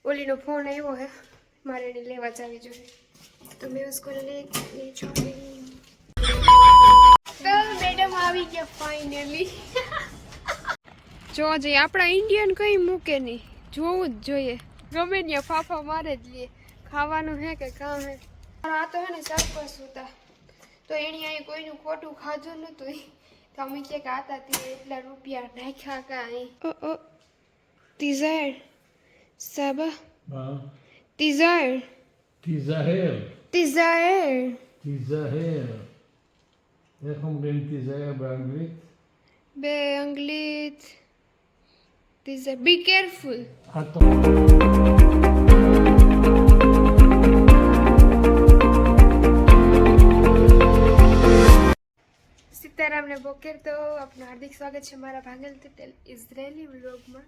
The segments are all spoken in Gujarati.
ओलीनो फोन आयो है मारे ने लेवा जावी જોઈએ तो मैं उसको ले छोड़ रही हूँ। तो मैडम આવી ગયા ફાઇનલી। જો જે આપણા ઇન્ડિયન કઈ મૂકે નહીં, જોવું જ જોઈએ, ગમે ત્યાં ફાફા મારે જ લઈએ, ખાવાનું હે કે કામ હે। આ તો હે ને સરપસ હતા તો એની અહીં કોઈનું ખોટું ખાધું નતું તો અમે કે આતા તે એટલા રૂપિયા નાખ્યા કાંઈ। ઓ તિઝાર સાબા તિઝાર Tizaher. તિઝાર Tizaher. איך אומרים תיזהר באנגלית? באנגלית તિઝાર બી કેરફુલ। सीताराम ने बोकेर तो अपना हार्दिक स्वागत है मारा भांगल तिटेल इजरायली व्लॉग में।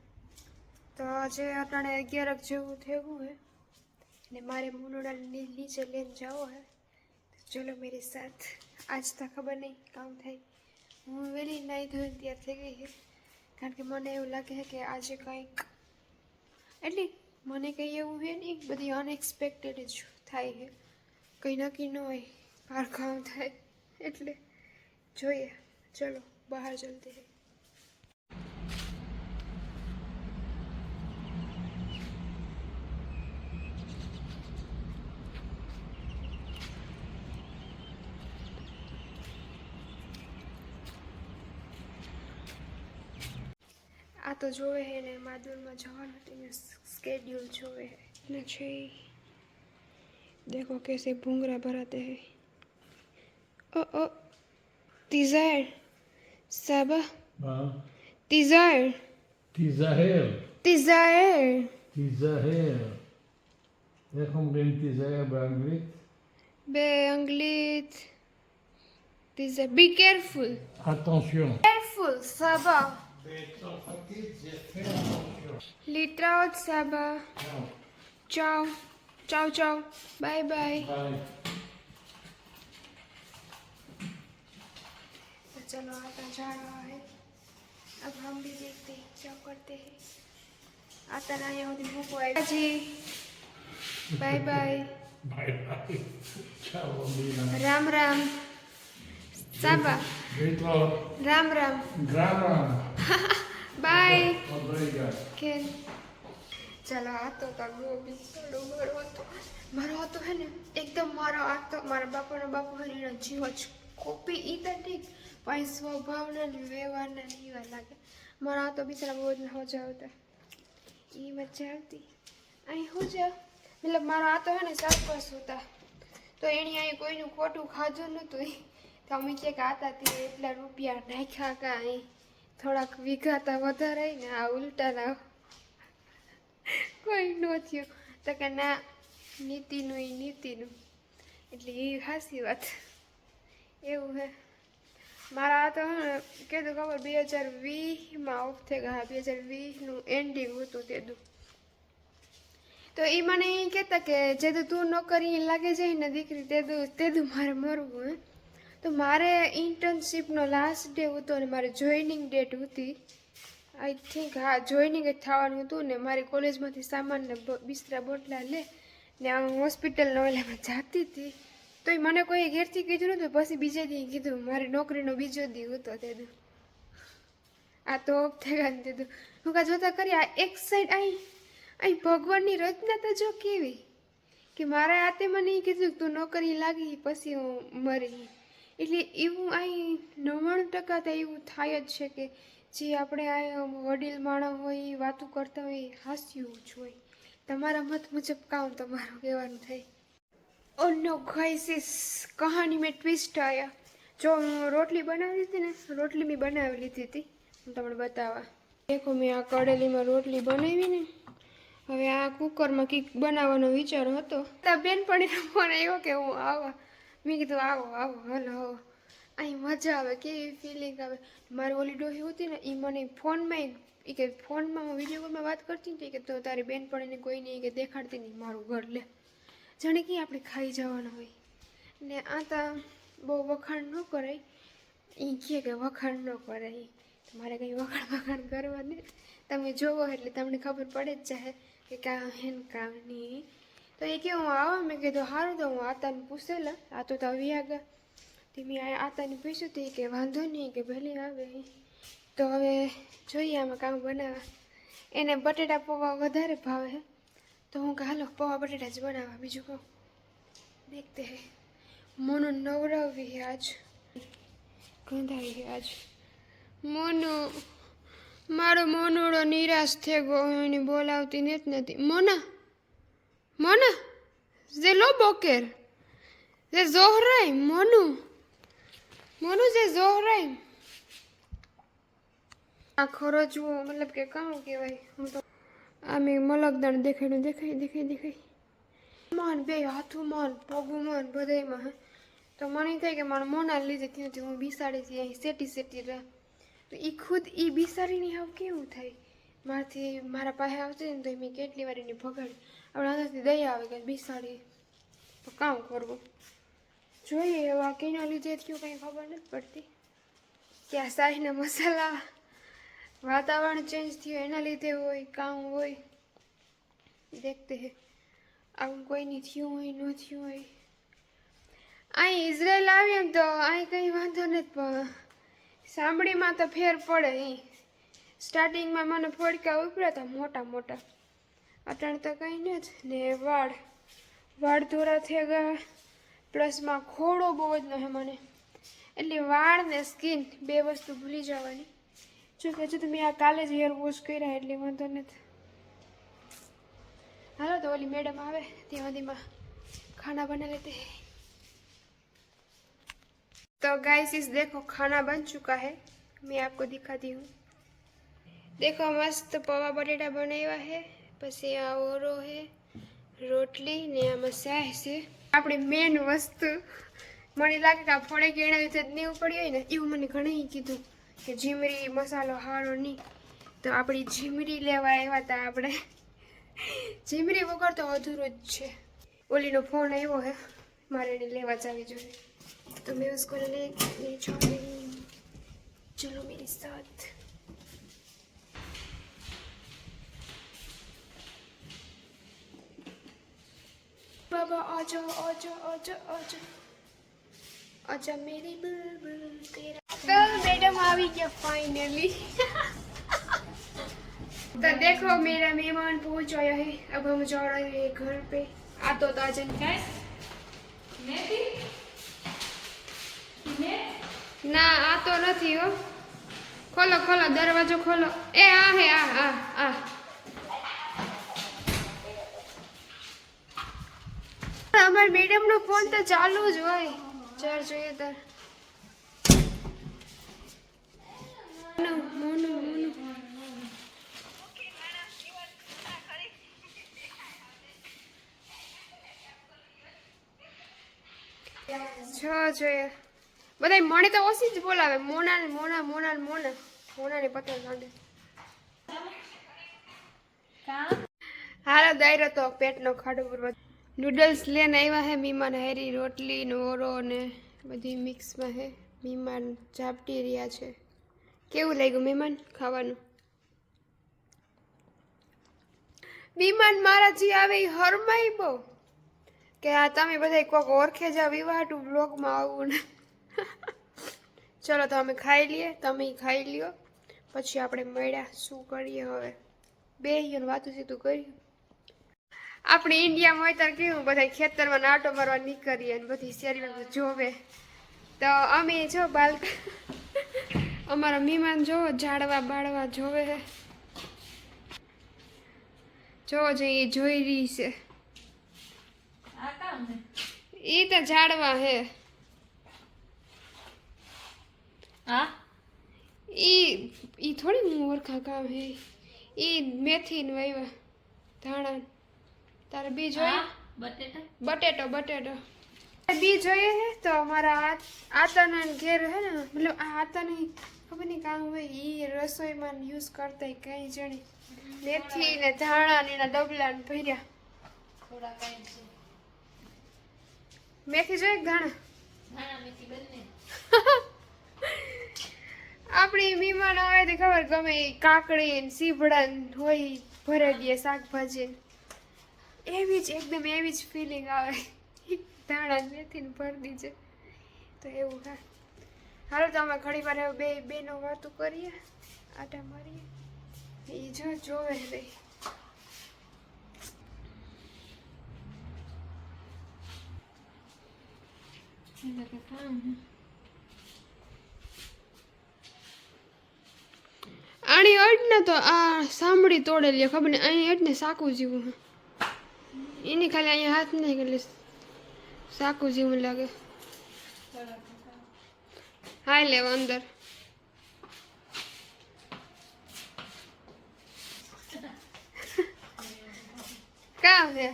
तो आज अटाणे 11 जेवू थेगुं है ने मारे मुनोड़ा नीचे लेन जाओ है तो चलो मेरे साथ। आज तो खबर नहीं काम थाय हूँ वेली नहीं धोई तैयार थई गई है कारण के मने एवुं लागे है कि आज कंईक एटले मने कई एवुं है नहीं, बधी अनएक्सपेक्टेड ज थाय है, कई नक्की न होय बार काम थाय एटले જોઈએ। चलो बाहर चलते हैं। आ तो जोवे है ने मादुर में जवानुं तेनु स्केड्यूल जोवे है ने छे। देखो कैसे भूंगरा भराते हैं। ओ તિઝાર સાબા તિઝાર Tizaher. તિઝાર Tizaher. איך אומרים תיזהר באנגלית? באנגלית તિઝાર બી કેરફુલ। Attention. કેરફુલ સાબા בצרפתית זה fais attention. להתראות સાબા। ચાઓ ચાઓ ચાઓ બાય બાય। ביי. चलो आता जा रहा है, अब हम भी देखते हैं क्या करते हैं। आता ना यहाँ होती भूख आई जी। Bye bye ביי ביי. צ'או מילה. राम राम साबा להתראות. राम राम גרמה. बाय עוד רגע. के चलो आतो तो गोभी चलो मारो तो है ने एकदम मारो आतो मारा बापू है ने जीव कॉपी ई तो ठीक पण स्वभाव ना व्यवहार ना नहीं वा लागे मारा तो बिचारा बहुत ना हो जाता ई मजा आती आई हो जा मतलब मारा तो है ने सरपस होता तो एनी आई कोईનું ખોટું ખાધું નતું તો અમે કે આતા તે એટલા રૂપિયા નાખ્યા કાંઈ થોડાક વિઘાતા વધારે ને આ ઉલટા ના કોઈ ન થયું તો કે ના નીતિનું એ નીતિનું એટલે એ હાસી વાત એવું હે। મારા તો કીધું ખબર 2020 ઓફ થઈ ગયા, 2020નું એન્ડિંગ હતું તેદું તો એ મને એ કહેતા કે જેદું તું નોકરી લાગે જાય ને દીકરી તેદું મારે મરવું હે। તો મારે ઇન્ટર્નશીપનો લાસ્ટ ડે હતો ને મારે જોઈનિંગ ડેટ હતી आई थिंक हाँ જોઈનિંગ જ થવાનું હતું ને મારી કોલેજમાંથી સામાન ને બિસ્તરા બોટલા લે ને આમ હોસ્પિટલનો ઓલામાં જાતી હતી તો એ મને કોઈ ઘેરથી કીધું નહોતું, પછી બીજે દી કીધું મારી નોકરીનો બીજો દી હતો તેદું આ તો ઓફ થઈ ગયા તેદું હું કા જોતા કરી આ એક સાઈડ અહીં ભગવાનની રચના તો જો કેવી કે મારા આતે મને એ કીધું તું નોકરી લાગી પછી હું મરી એટલે એવું અહીં 99% તો એવું થાય જ છે કે જે આપણે આ વડીલ માણસ હોય એ વાતું કરતા હોય હાસ્યું જ હોય। તમારા મત મુજબ કામ તમારું કહેવાનું થાય। ઓ નો ગાઈસ इस कहानी में ट्विस्ट आया। जो रोटली बनावी थी ने रोटली मैं बनावी लीधी थी हूँ तमने बतावा। देखो मैं आ कड़ेली में रोटली बनावी ने हवे आ कुकर में कंईक बनावવાનો विचार हतो तो बेनपणीनो फोन आव्यो के हूँ आवा मैं कीधुं आवो आवो हलो અહીં મજા આવે કેવી ફિલિંગ આવે। મારી ઓલી ડોહી હતી ને એ મને ફોનમાં એ કે ફોનમાં હું વિડીયો કોલમાં વાત કરતી હતી કે તો તારી બેનપણીને કોઈ નહીં કે દેખાડતી નહીં મારું ઘર લે જાણે કે આપણે ખાઈ જવાના હોય ને આ તો બહુ વખાણ ન કરાય એ કહે કે વખાણ ન કરાય તમારે કંઈ વખાણ કરવા નહીં તમે જોવો એટલે તમને ખબર પડે જ જાય કે કામ હે ને કામ નહીં. તો એ કે હું આવો, મેં કીધું સારું. તો હું આતાને પૂછેલા, આ તો આવી આગળ તે મેં આતાને પૂછ્યું હતું કે વાંધો નહીં કે ભલે આવે. તો હવે જોઈએ આમાં કામ બનાવવા. એને બટેટા પૌવા વધારે ભાવે હે, તો હું કે હાલો પૌવા બટેટા જ બનાવવા. બીજું કહું દેખતે હે. મોનુ નવરાવી હે આજ, ગંધાઈ હે આજ. મોનુ મારો મોનુડો નિરાશ થઈ ગયો, એની બોલાવતી નથી. મોના મોના જે લો બોકેર જે જોહરાઈ મોનુ મોનુ જે જોહરાઈ. આ ખરોચવું મતલબ કે કામ કહેવાય. હું તો આમે મલકદાણ દેખાય માન બે હાથું માન પગું માન બધાયમાં હે. તો મને થાય કે મારા મોના લીધે ત્યાંથી હું બિસાડીથી અહીં સેટી રહે. તો એ ખુદ એ બિસાડીને આવ કેવું થાય મારાથી, મારા પાસે આવતી ને તો મેં કેટલી વાર એની ભગાડી. આપણે અંદરથી દયા આવે કે બિસાડી તો કામ કરવું જોઈએ. એવા કેના લીધે થયું કંઈ ખબર નથી પડતી. કે આ શાહીના મસાલા વાતાવરણ ચેન્જ થયું એના લીધે હોય, કામ હોય. દેખતે હે આવું કોઈની થયું હોય ન થયું હોય. અહીં ઇઝરાયલ આવીએ ને તો અહીં કંઈ વાંધો નથી, પણ સાંભળીમાં તો ફેર પડે. અહીં સ્ટાર્ટિંગમાં મને ફોડકા ઉપડ્યા હતા મોટા મોટા, અટાણ તો કંઈ નથી. ને વાળ ધોરા થઈ ગયા, પ્લસમાં ખોડો બહુ જ ન હે મને, એટલે વાળ ને સ્કિન બે વસ્તુ ભૂલી જવાની. જો કે હજુ તો મેં આ કાલે જ હેર વોશ કર્યા એટલે વાંધો નથી. હાલો तो ओली मैडम आवे ત્યાં સુધીમાં खाना बना लेते हैं. तो गाइस इस देखो खाना बन चुका है, मैं आपको दिखाती हूँ. देखो मस्त पौवा बटेटा बनाया है, પછી આ ઓરો है, રોટલી ને આમાં શાહ છે. આપણી મેન વસ્તુ મને લાગે કે આ ફોડે કે એના વિશે જ નહીં પડી હોય ને એવું મને ઘણી કીધું કે જીમરી મસાલો હારો નહીં. તો આપણી જીમરી લેવા આવ્યા હતા આપણે. જીમરી વગર તો અધૂરું જ છે. ઓલીનો ફોન આવ્યો હે, મારે એને લેવા જવી જોઈએ. तो मैं उसको ले जाऊंगी, चलो मेरे साथ. बाबा आजा आजा आजा आजा आजा मेरी बुलबुल तेरा. तो मैडम આવી ગયા फाइनली. तो देखो मेरा मेहमान पहुंच आया है. अब हम जा रहे हैं घर पे. आ तो ताजन का ના આ તો નથી હો. ખોલો ખોલો દરવાજો ખોલો. એ આ હે આ અમાર મેડમ નો ફોન તો ચાલુ જ હોય. ચાર જોઈએ તો મોનુ છો જોઈએ. બધા મને તો ઓછી જ બોલાવે. મોના ને પતંગ કાઢે. હાલો દાયરો તો પેટનો ખાડો પૂરવા. નૂડલ્સ લઈને આવ્યા હે મીમાન હેરી, રોટલી ને ઓરો ને બધી મિક્સમાં હે. મીમાન ઝાપટી રહ્યા છે. કેવું લાગ્યું મહેમાન ખાવાનું? મીમાન મારા જે આવે એ હરમાઈ બહુ કે આ તમે બધા કોક ઓળખે જાવ વિવાહટું બ્લોગમાં આવું ને. ચલો તો અમે ખાઈ લઈએ, તમે ખાઈ લ્યો, પછી આપણે મળ્યા શું કરીએ હવે. બેહીને વાતું સીતું કર્યું. આપણે ઇન્ડિયામાં હોય ત્યારે કેવું બધા ખેતરમાં નાટો મારવા નીકળીએ ને બધી શેરીમાં જોવે. તો અમે જો અમારા મહેમાન જોવો ઝાડવા બાળવા જોવે હે. જોવો જો એ જોઈ રહી છે. એ તો ઝાડવા હે. हाँ ई थोड़ी मूर्खा काम है. ई मेथी न वाइवा धाणा तारे बीज होय बटेटो बीज होय है. तो हमारा आता ना घेर है ना, मतलब आता नहीं खबर नहीं काम हुए ई रसोई में यूज करता है कहीं जणी. मेथी ने धाणा ने ना डबला ने भर्या. थोड़ा काई से मेथी जो एक धाणा धाणा मेथी बने. આપણી મહેમાન આવે તો ખબર ગમે કાકડી ને સીભડા હોય ભરાઈ દઈએ શાકભાજી એવી જ એકદમ એવી જ ફિલિંગ આવે ધાણા મેથીને ભરી દીજે તો એવું હા હાલો તો અમે ઘણી વાર બે બેનો વાતો કરીએ આટા મારીએ એ જોવે રહી આણી અડને તો આ સાંભળી તોડેલી ખબર ને અહીં અડને સાકું જેવું એની ખાલી અહીંયા હાથ નહીં એટલે સાકું જેવું લાગે હાય લેવ અંદર કા હે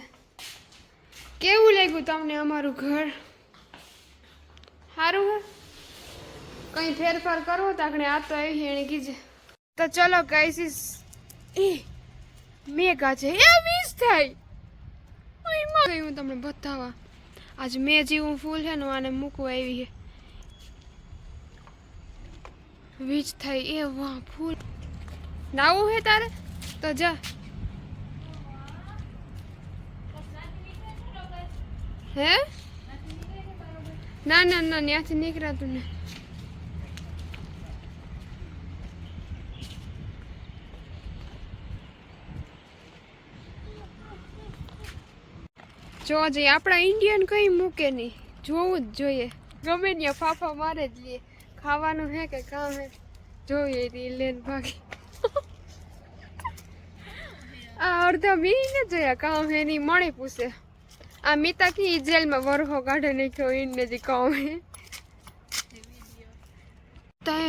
કેવું લાગ્યું તમને અમારું ઘર સારું હે કઈ ફેરફાર કરવો તો આપણે આ તો આવી એને કીજે તો ચલો ગાઈસ એ મેઘા છે એ વીસ થાય હું તમને બતાવવા આજ મેં જેવું ફૂલ છે ને આને મૂકવા આવી છે વીજ થાય એ વાહ ફૂલ નાવું હે તારે તો જા હે ના ના ના ત્યાંથી નીકળાતું ને જોવા જઈએ આપણા ઇન્ડિયન કઈ મૂકે નહીં જોવું જ જોઈએ ગમે ત્યાં ફાફા મારે જ લઈએ ખાવાનું હે કે કામ હે જોઈએ લેન ભાગી આ અડધા મીને જોયા કામ હે નહીં મળે પૂછે આ મીતા કી જેલમાં વરખો કાઢે નાખ્યો ઈનને જે કામ હે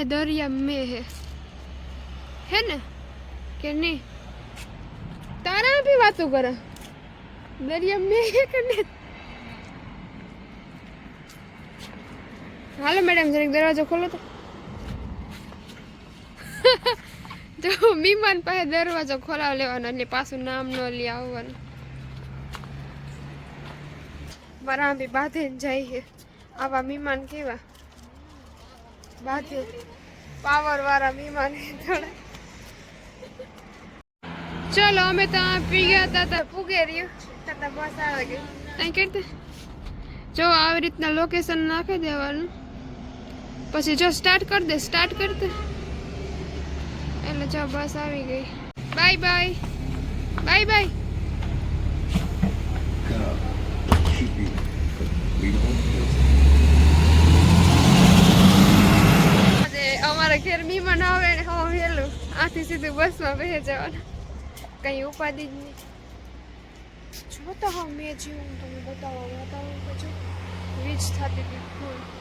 દરિયા મેં હે ને કે નહીં તારા બી વાતો કરે દરિયા મેં હે કે નહીં હાલો મેડમ જરીક દરવાજો ખોલો તો જો મહેમાન પાસે દરવાજો ખોલાવ લેવાનો એટલે પાછું નામ ન લઈ આવવાનું મારા બી બાંધે જાય છે આવા મહેમાન કેવા બાંધે પાવર વાળા મહેમાન થોડા ચલો અમે તો પી ગયા હતા પૂગે રહ્યું કરતા બસ આવે ગઈ અહીં કરતા જો આવી રીતના લોકેશન નાખી દેવાનું પછી જો સ્ટાર્ટ કરી દે એટલે જો બસ આવી ગઈ બાય બાય બાય બાય અમારા ઘેર મહેમાન આવે ને હા વહેલું આથી સીધું બસમાં બેસી જવાનું કઈ ઉપાધિ જ નહીં જોતા હા મેં જીવું તમને બતાવવા વીજ થતી હતી ફૂલ